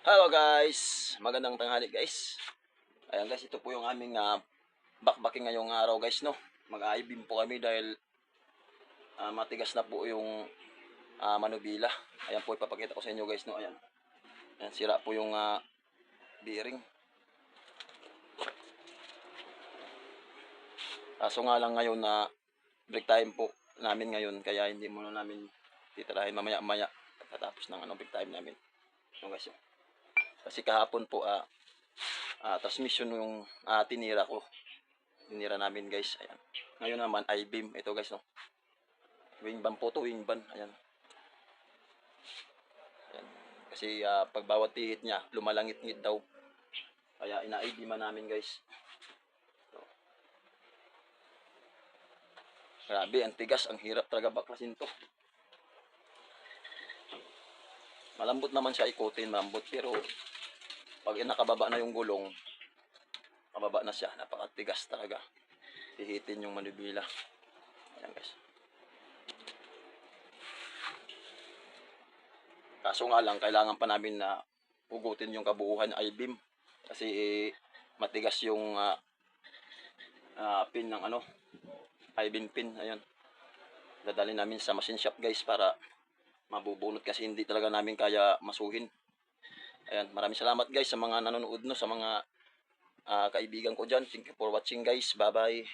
Hello guys, magandang tanghali guys. Ayan guys, ito po yung aming bakbaking ngayong araw guys, no. Mag-i-beam po kami dahil matigas na po yung manubila. Ayan po, ipapakita ko sa inyo guys, no. Ayan, ayan sira po yung bearing. Kaso nga lang ngayon na break time po namin ngayon, kaya hindi muna namin titirahin mamaya-maya pagkatapos ng break time namin. No guys, kasi kahapon po transmission yung tinira ko. Tinira namin guys. Ayan. Ngayon naman I-beam. Ito guys, no. Wing van po to, wing van. Ayan. Ayan. Kasi pag bawat tihit niya, lumalangit-ngit daw. Kaya ina-I-beaman namin guys. So, grabe, ang tigas. Ang hirap talaga baklasin to. Malambot naman siya ikutin, malambot. Pero pag nakababa na yung gulong, kababa na siya. Napakatigas talaga. Hihitin yung manubila. Ayan guys. Kaso nga lang, kailangan pa namin na hugutin yung kabuuhan I-beam. Kasi matigas yung pin ng I-beam pin. Ayan. Dadali namin sa machine shop guys para mabubunot kasi hindi talaga namin kaya masuhin. Ayan, maraming salamat guys sa mga nanonood, no, sa mga kaibigan ko dyan. Thank you for watching guys. Bye bye.